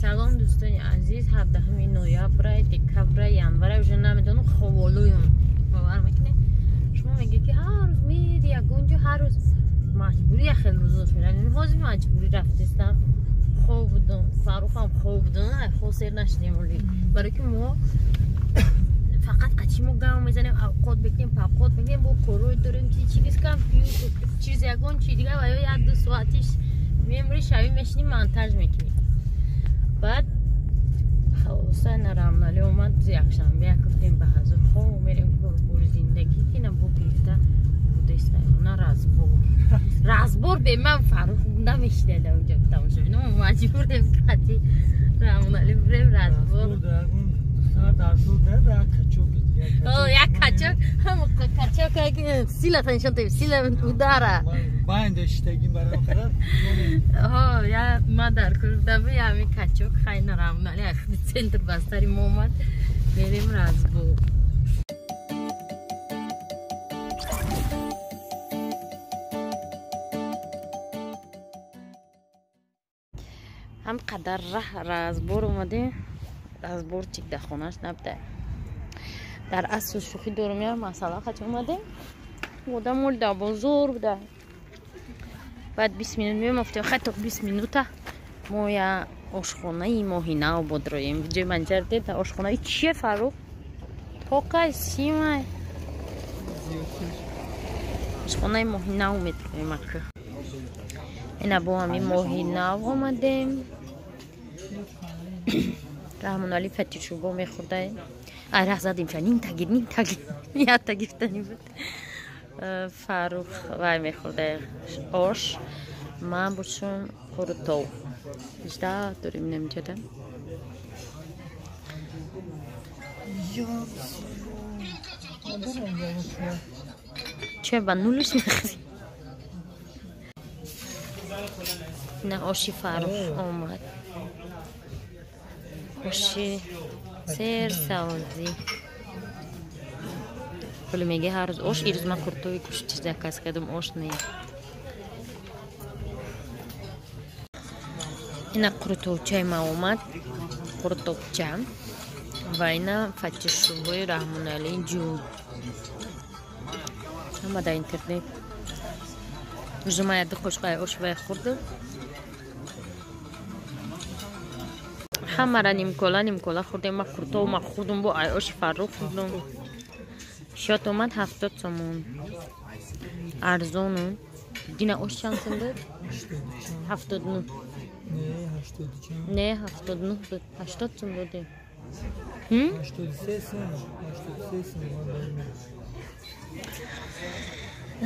سلام دوستان عزیز 17 نوامبر دکبر ینور вже نمیدونم خوالویم باور میکنی شما میگه که هر روز میری اونجا هر روز مجبوری خیلی روز میرن این حاضر مجبوری رفتستم خوب بودم فاروقم خوب بودم خسر نشدیم ولی برای که ما فقط قچیمو گام میزنیم اوقات بکنیم پاقات بکنیم با کروی داریم چیزی کم چیز یکون چی دیگه و یا 2 ساعتیش میمری شبی میشنیم مانتاژ میکنیم بعد حسین رامنالی اومد یکشنبه گفتیم به حضور خوب میریم کور زندگی کنم بو گرفته بودیسته اونا رازبور به من فاروق نمیشنده اونجا بودم شدیم مجبوریم قطعی رامنالی بریم رازبور یک کچک هم کچک سیلا تنشان تیم سیلا داره بایندشتگیم برای خرد ها یا ما در کرده بی همین کچک خیلی رامنالی اخدی سنتر بستری مومد میریم رازبور هم قدر رازبور اومده رازبور چیک در خونش نبده در اصل شوخی دورمیم مسئله خط اومده بوده مول در بزرگ بوده بعد 20 minut میم افته خط 20 minut ما یا آشخانه ماهینه و بود رویم ویدیو منجر دید آشخانه چیه فاروق؟ پاکه سیمه آشخانه ماهینه و میترویم اکه اینا با همین ماهینه آمدیم رحمانالی فتیشو با میخورده ره زدیم شد نیم تگیر یاد تگیفتنی بود فاروق وای میخورده آش من بودشون قرطو بیشتر داریم نمیجده چه بنولش میخوری نه آشی فاروق آمد آشی سر سازی ولی میگه هر روز آش ایروز من کرتوی کشتی چیزی کس کردم آش نیم اینا کرتو چای ما اومد کرتو چای و اینا فتش شوی رحمانالی جو اما در اینترنت جمعه خوشقای آش و خورده همه را نیم کولا خوردیم ما کرتو ما خوردم با آش فاروق خوردم شات اومد 70 تومن ارزونه دینا آش چند سن بود 79 نه 79 بود 80 تومن بوده 83 سن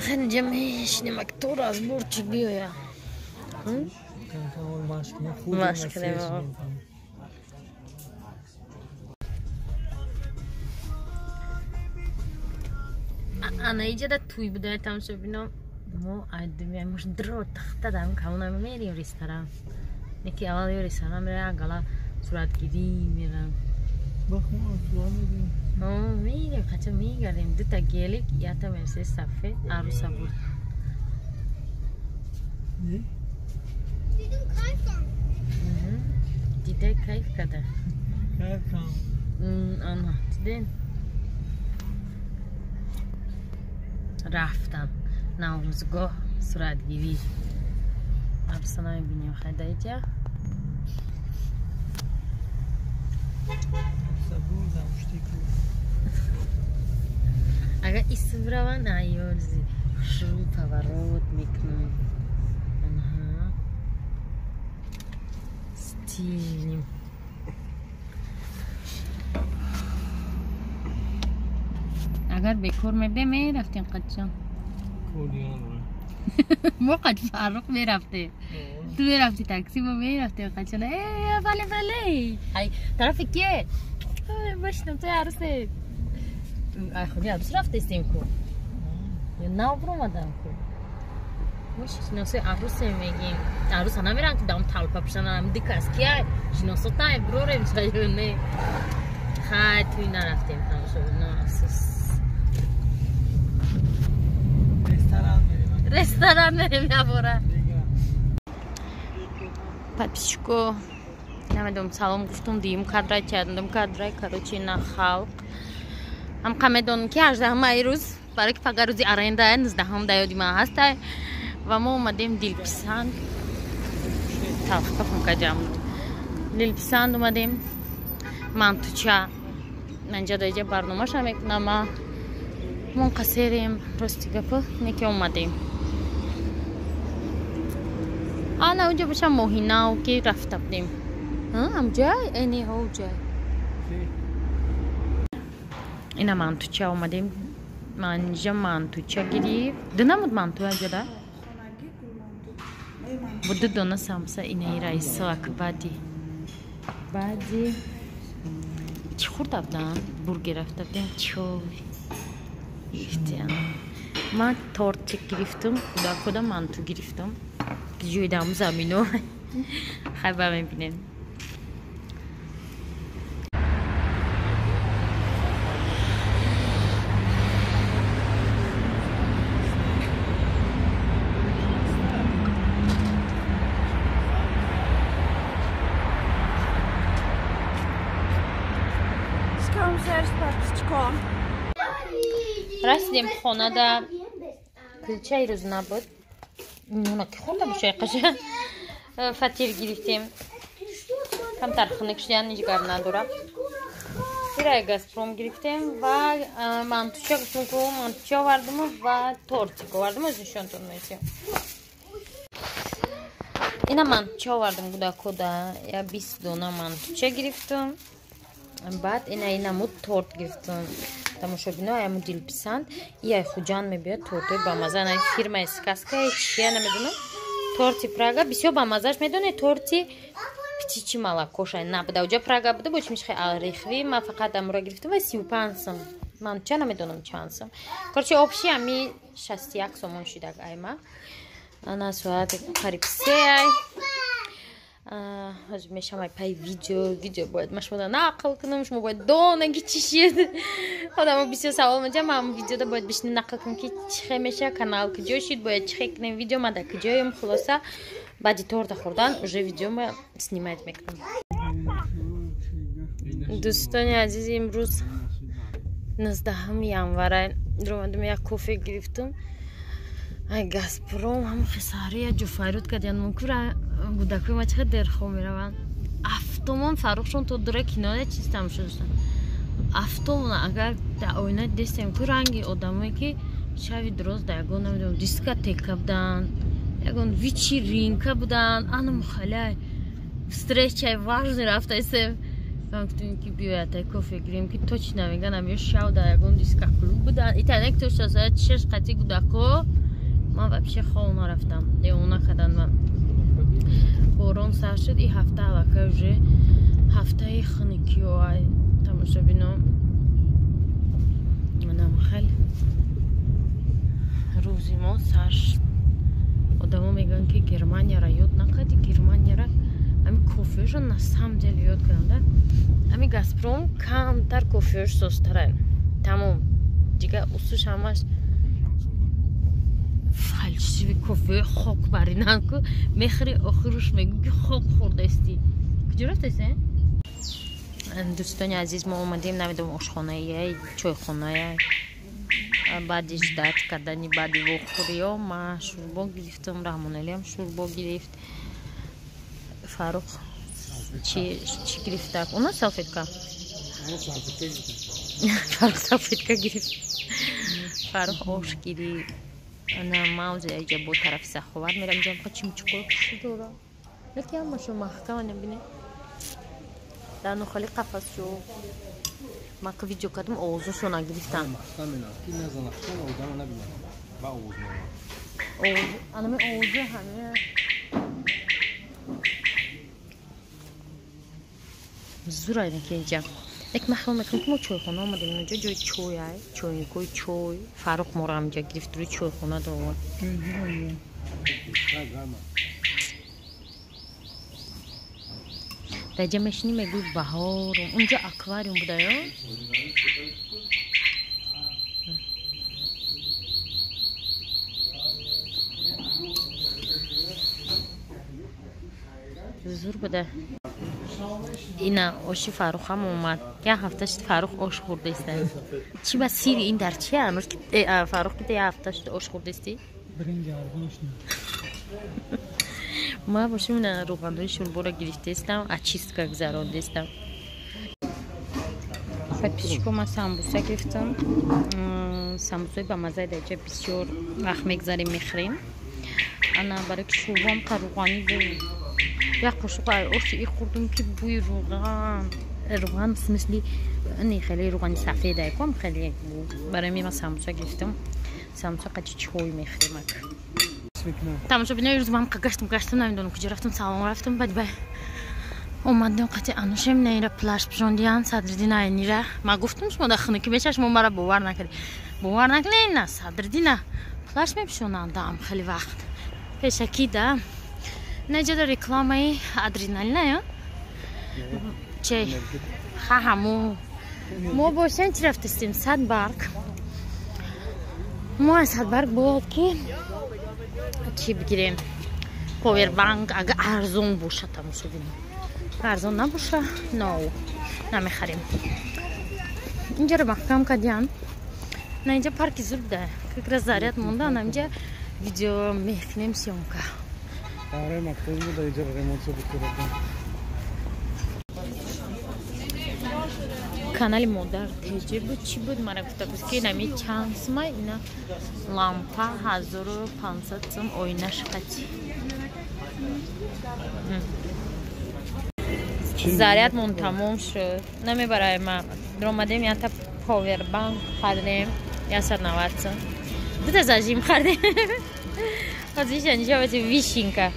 خیلی جمعیش نمکتور از برچ بیایا مشکل انا ایجاد توی بوده تماشا بینم ما عادی مش درو تخته دارم کاملا میریم رستوران نکی اول یه رستوران میرم گلا صورت گیری میرم میریم خچه میگردیم دو تا گلیک یا تا مرسی سفید عروسا بود دیده کیف کده آنها دیدین رفتم نوروزگاه صورتگیری عروسا نمیبینیم خیلی اینجا اگر استفراوان ایارزی شروع پاورود میکنم آنها ستیلیم اگر بکور میبه میرفتیم قدشان ما قد فاروق میرفته تو میرفتی تاکسی ما میرفتیم قدشان بله طرف کیه باشنم تو عروسه خودی عروس رفتستیم کو یا نه برو مدام کو باش شناسه عروسه میگیم عروس ها نمیرن که دام تلپا پیشن هم دیگه از کیه شناسه تای بروریم چایونه خیلی توی نرفتیم تماشا نه اساس رستوران میریم یا بره پاپیشکو نمیدونم سلام گفتم دیم کادرای کردم کادرای کاروچی نه خلق هم کمدون که 18 مای روز برای که فقط روزی آینده 19 دیادی ما هست و ما اومدیم دلپسند تلخ کجام دلپسند اومدیم مانتوچه اینجا دیگه برنامه‌اش میکنم ما منقصریم راستی گفت نکی اومدیم آنا اونجا باشم موهینا و که رفته بودیم هم جای اینی ها جای اینا مانتوچه اومدیم منجا مانتوچه گرفت دنمود مانتو اینجا ده بود دونا سامسا اینه رئیس اکبادی بعدی چی خورد ابدان برگر رفته بودیم چوی گرفتیم من تورت گرفتم کدا مانتو گرفتم جویدم زمینو خیلی میبینیم رسیدیم خونه دا کلچه ای روز نبود اونا که خونده باشه قشه فطیر گرفتیم کم ترخونه کشیدن نجگر نداره ایره گازپروم گرفتیم و مانتوچه گفتم که مانتوچه آوردم و تورتیک آوردم از نشانتون میتیم اینا مانتوچه آوردم بوده کده یا 20 دونه مانتوچه گرفتم بعد اینا مود تورت گرفتم تماشا بینو اما دلپسند ای خوجان میبید تورت با مزه نه فیرما اسکاسکا چیه نمیدونم تورتی پراگا بسیار با مزهش میدونه تورتی پیچی مالاکوشای نبوده اونجا پراگا بوده باش میشه آریخوی ما فقط امروز گرفتم و 35 سم من چه نمیدونم چند سم короче общий امی 61 сомон شده ایما انا ساعت قریب 3 از میشم پای ویدیو باید مشمولا نقل کنم شما باید دونگی چیشید خودم بسیار سوال میگم من ویدیو دا باید بشین نقل کنم که چه میشه کانال کجا شد باید چه کنم ویدیو من در کجایم خلاصه بعد تورت خوردن уже ویدیو ما سنیمایت میکنم دوستان عزیز امروز 19 январь اومدم یک کافه گرفتم ای گازپروم هم خساره جوفایروت کردن منکور بودکوی ما چقدر درخو میروند افتومون فروخشون تو دوره کناره چیستم شدستن افتومون اگر در آینه دستیم که رنگی آدمایی که شوی درست درگاه نمیدونم دیسکاتیکا بودن یکون ویچی رینکا بودن انم خلای استرچای واژنی رفته ایستم گفتیم که بیاید تا کافه گیریم که تو چی نمیگن هم یه شاو در یکون دیسکا کلوب بودن ایتانه که توش داشته چشش قطعی بودکو من و پیش خواهونا رفتم دیگه اونا خدن من باران سر شد این هفته علاقه اوژه هفته خنکی و های تماشا بینم منم خیلی روزی ما سر شد آدم ها میگن که گرمانیا را یاد نکردی گرمانیا را همین کافهش رو نسام دل یاد کنم ده همین گازپروم کمتر کافهش سوستره تمام دیگه اصوش همش فلسفی کافه خوک برینن که میخری آخرش میگی خوک خورده استی کجا رفته دوستان عزیز ما اومدیم نمیدونم آشخانه یه چای خانه بعدش داد کردنی بعدی بخوری و ما شوربا گرفتم رحمان علی هم شوربا گرفت فاروق چی گرفت اونا سالفیتکا فاروق سالفیتکا گرفت فاروق آش گرفت انا موزه اینجا با طرف سخوار میرم جام قچیم چکور کشید دورا لکی هم ماشو محکم نبینه در نخالی قفص شو ما که ویدیو کردم آوزو سونا گرفتن انا می آوزو همه زور اینه که اینجا یک محروم میکنم که ما چوی خونه آمدیم اونجا جای چوی های چوی کوی چوی فاروق ما رو همجا گرفت روی چوی خونه دو آمد در جا میشنی میگوی بهارم اونجا اکواریوم بوده یا زور بوده اینا آشی فاروق هم اومد یه هفته شد فاروق آش خورده است چی با سیر این در چیه هنوز که فاروق که یه هفته شد آش خورده استی برنج آردنش نه ما باشیم روغندوی شوربا گرفته استم از چیستکا گذرانده استم پیشکو ما سامبوسا گرفتم سامبوسای با مزه دیگه بسیار وقت میگذاریم میخوریم انا برای که شوربام روغانی بود یک قاشق آشی خوردم که بوی روغن مثلی خیلی روغنی سفیده کم خیلی بود برای می ما سامبوسا گرفتم سامبوسا قدی چوی میخوریم تماشا بینه روز با هم گشتم نمیدونم کجا رفتم سلام رفتم بعد اومدم قطعی انوشم نیره پلاش پشوندیان صدردین اینیره ما گفتم شما داخل که بچه‌ش ما مرا باور نکردی نه صدردین پلاش میپشونندم خیلی وقت پیشکی ده نجد رکلامای ادرینالین یا چی همو ما باشن چی رفتیم صدبرگ ما از صدبرگ بود که چی بگیریم پاور بانک اگه ارزون باشه تماشا بینیم ارزون نباشه نمیخریم اینجا رو محکم کردیم نه اینجا پارکی زود ده که زاریت مونده نه اینجا ویدیو میکنیم سیونکا آره مکتوب بود اینجا ریمونت رو بکنم کانال مادر تیجه بود چی بود مرا گفته بود که نمی چانس ما اینا لامپا 1500 سوم اوینش قطی زاریت مون تموم شد نمی برای ما درآمدیم یا تا پاور بانک خریدیم یا 190 سوم دو تا زاجیم خریدیم خودش اینجا واسه ویشینکا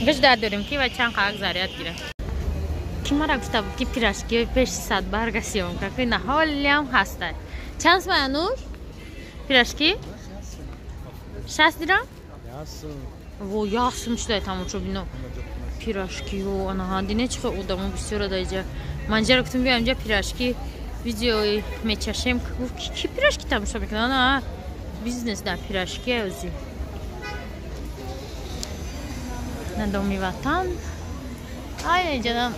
گش داریم که و چند خاک زاریت گیره کی مرا گفته بود که پیراشکی پیش صدبرگ سیونکا که نه حالی هم هسته چند سمه نور پیراشکی 60 درام و یاسم شده تماشا بینو پیراشکی و آنها دینه چه اودامون بسیار دایجا منجر گفتم بیام اینجا پیراشکی ویدیوی میچشیم که کی پیراشکی تماشا میکنه نه بیزنس در پیراشکی اوزی ندامی وطن اینجا دم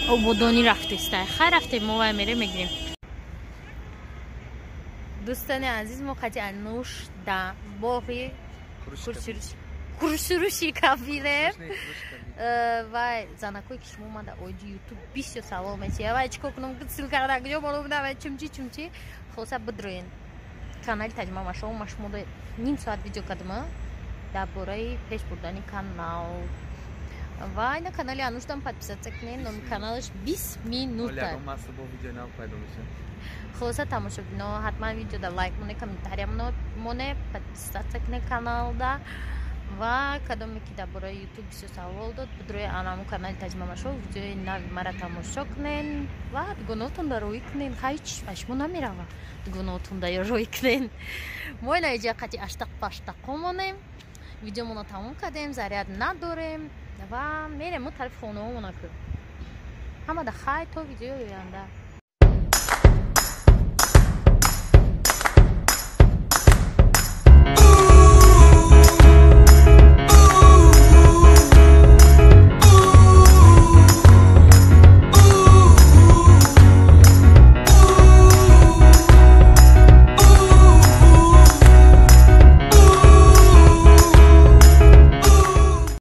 عبودانی رفته است خیلی رفته ما میره میگیریم دوستان عزیز ما قطعی انوش در باقی کورسروشی کافیده و زنکوی که شما من در آیدی یوتیوب 20 سوال میشه و چیکار کنم که سیل کرده کجا بالا بودم و چمچی خلاصه بدروین کانال تجمع ماشو مشمول نیم ساعت ویدیو کردم درباره پیش بردن کانال و این کانال انوش دم подписаться کنین نام کانالش 20 минута خلاصه تماشا بینو حتما ویدیو دا لایک مونه کامنتاری مونه подписаться کنین کانال دا و کدومی که درباره یوتیوب 20 سوال داد بدروی آنامو کانال تجمع ماشو ویدیو نوی مرا تماشا کنین و دیگوناتون دا روی کنین خیلی چشمشمو نمیره دیگوناتون دا روی کنین ما اینجا قطعی اشتاق پاشتاق مونیم ویدیو مونو تموم کردیم زاریت نداریم و میریم طرف خونه همون که همه دا خیلی تو ویدیو بیانده